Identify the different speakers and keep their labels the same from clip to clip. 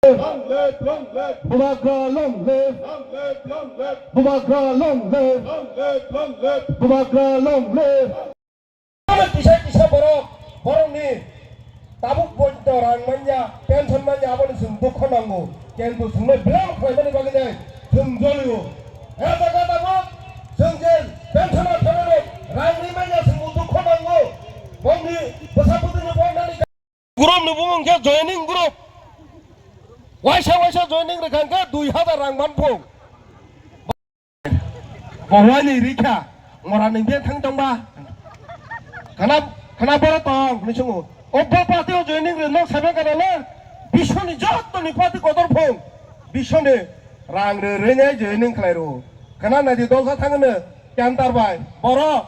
Speaker 1: Long live, long live.
Speaker 2: Bubagra, long live.
Speaker 1: Long live, long live.
Speaker 2: Bubagra, long live.
Speaker 1: Long live, long live.
Speaker 2: Bubagra, long live.
Speaker 3: Kisah borok, borok ni tabuk pun orang manja, pension manja apa ni sungguh konangu, kian tu sungguh belang kau ini bagi ni sungguh liu. Kata kata borok, sungguh pension apa ni, orang ni manja sungguh konangu, borok ni besar putih ni borok ni. Group ni bung ke joining group, waisa joining rekan ke 2,000 orang mampu. Borok ni rika, orang ni dia thang jong ba. Kenapa datang? Ni sungguh. Opo parti o joining renok sabe kanala. Bishoni jat to ni parti kotor phong. Bishoni rang re renya joining khlairu. Kana na di dolsa thangna kantar bai. Boro.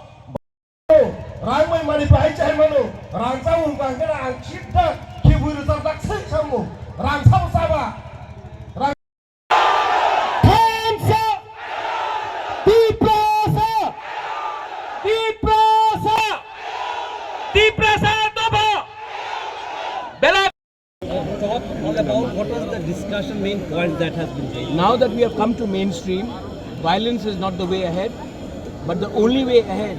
Speaker 3: Rang mai mari bai chai manu. Rang sa un kang kana ang chipta ki buru sa dak sai samu. Rang sa saba. Rang Kamsa. Diprasa. Diprasa.
Speaker 4: Talk all about what was the discussion main point that has been raised.
Speaker 5: Now that we have come to mainstream, violence is not the way ahead, but the only way ahead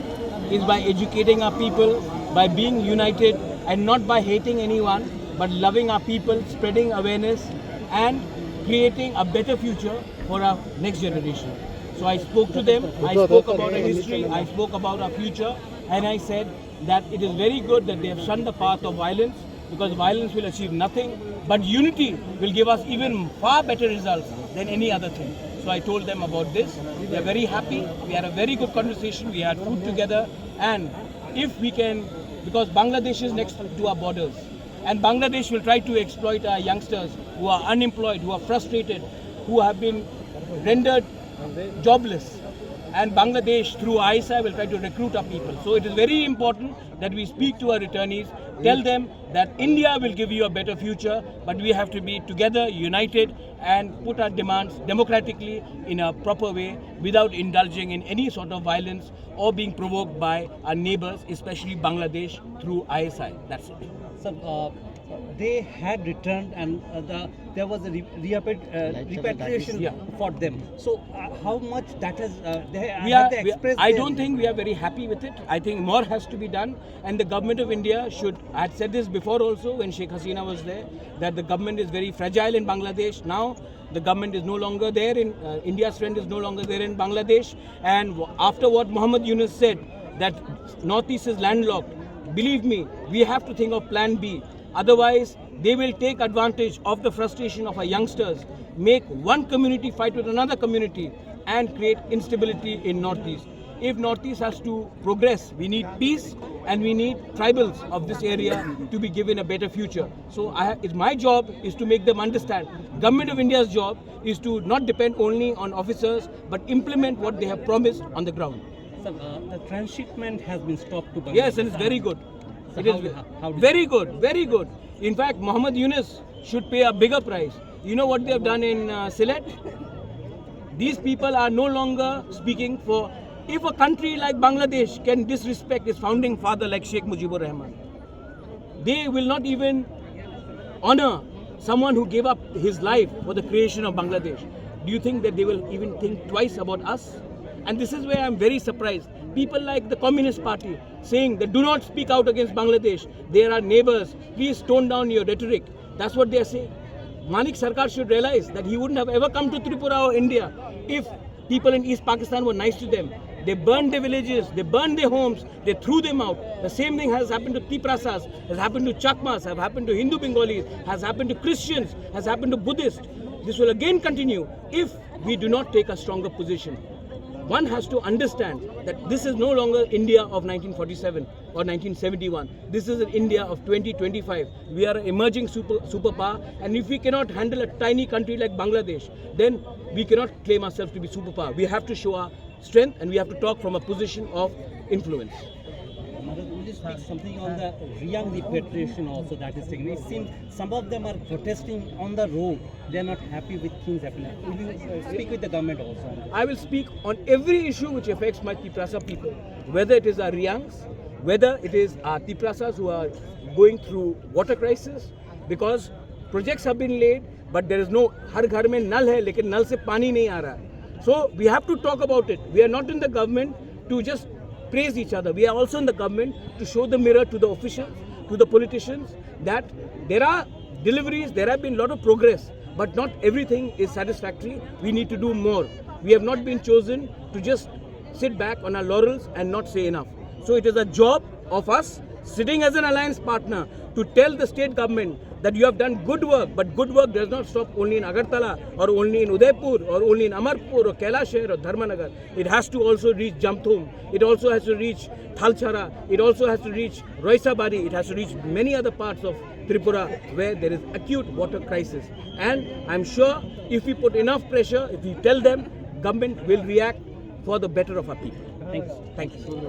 Speaker 5: is by educating our people, by being united, and not by hating anyone, but loving our people, spreading awareness, and creating a better future for our next generation. So I spoke to them, I spoke about our history, I spoke about our future, and I said that it is very good that they have shunned the path of violence, because violence will achieve nothing, but unity will give us even far better results than any other thing. So I told them about this. They are very happy. We had a very good conversation. We had food together, and if we can, because Bangladesh is next to our borders, and Bangladesh will try to exploit our youngsters who are unemployed, who are frustrated, who have been rendered jobless. And Bangladesh through ISI will try to recruit our people. So it is very important that we speak to our returnees, tell them that India will give you a better future, but we have to be together, united, and put our demands democratically in a proper way without indulging in any sort of violence or being provoked by our neighbors, especially Bangladesh through ISI. That's it.
Speaker 4: So they had returned and there was a repatriation for them. So how much that has they expressed?
Speaker 5: I don't think we are very happy with it. I think more has to be done, and the government of India should. I had said this before also when Sheikh Hasina was there, that the government is very fragile in Bangladesh. Now the government is no longer there in India's friend is no longer there in Bangladesh, and after what Muhammad Yunus said, that Northeast is landlocked. Believe me, we have to think of Plan B. Otherwise, they will take advantage of the frustration of our youngsters, make one community fight with another community, and create instability in Northeast. If Northeast has to progress, we need peace, and we need tribals of this area to be given a better future. So my job is to make them understand. Government of India's job is to not depend only on officers, but implement what they have promised on the ground.
Speaker 4: So, the transshipment has been stopped to Bangladesh.
Speaker 5: Yes, and it's very good.
Speaker 4: So
Speaker 5: It is very good, very good. In fact, Muhammad Yunus should pay a bigger price. You know what they have done in Sylhet? These people are no longer speaking for. If a country like Bangladesh can disrespect its founding father like Sheikh Mujibur Rahman, they will not even honor someone who gave up his life for the creation of Bangladesh. Do you think that they will even think twice about us? And this is where I'm very surprised. People like the Communist Party saying that do not speak out against Bangladesh. They are our neighbors. Please tone down your rhetoric. That's what they are saying. Manik Sarkar should realize that he wouldn't have ever come to Tripura or India if people in East Pakistan were nice to them. They burned their villages, they burned their homes, they threw them out. The same thing has happened to Tiprasas, has happened to Chakmas, has happened to Hindu Bengalis, has happened to Christians, has happened to Buddhists. This will again continue if we do not take a stronger position. One has to understand that this is no longer India of 1947 or 1971. This is an India of 2025. We are an emerging superpower, and if we cannot handle a tiny country like Bangladesh, then we cannot claim ourselves to be superpower. We have to show our strength, and we have to talk from a position of influence.
Speaker 4: Will you speak something on the young repatriation also that is taking? It seems some of them are protesting on the road. They are not happy with things happening. Will you speak with the government also?
Speaker 5: I will speak on every issue which affects my Tiprasa people, whether it is our Riyangs, whether it is our Tiprasas who are going through water crisis, because projects have been laid, but there is no हर घर में नल है लेकिन नल से पानी नहीं आ रहा है. So we have to talk about it. We are not in the government to just praise each other. We are also in the government to show the mirror to the officials, to the politicians, that there are deliveries, there have been a lot of progress, but not everything is satisfactory. We need to do more. We have not been chosen to just sit back on our laurels and not say enough. So it is a job of us sitting as an alliance partner to tell the state government that you have done good work, but good work does not stop only in Agartala or only in Udaipur or only in Amarpur or Kailasher or Dharmanagar. It has to also reach Jamthung. It also has to reach Thalchara. It also has to reach Roisabari. It has to reach many other parts of Tripura where there is acute water crisis. And I'm sure if we put enough pressure, if we tell them, government will react for the better of our people.
Speaker 4: Thanks.
Speaker 5: Thank you.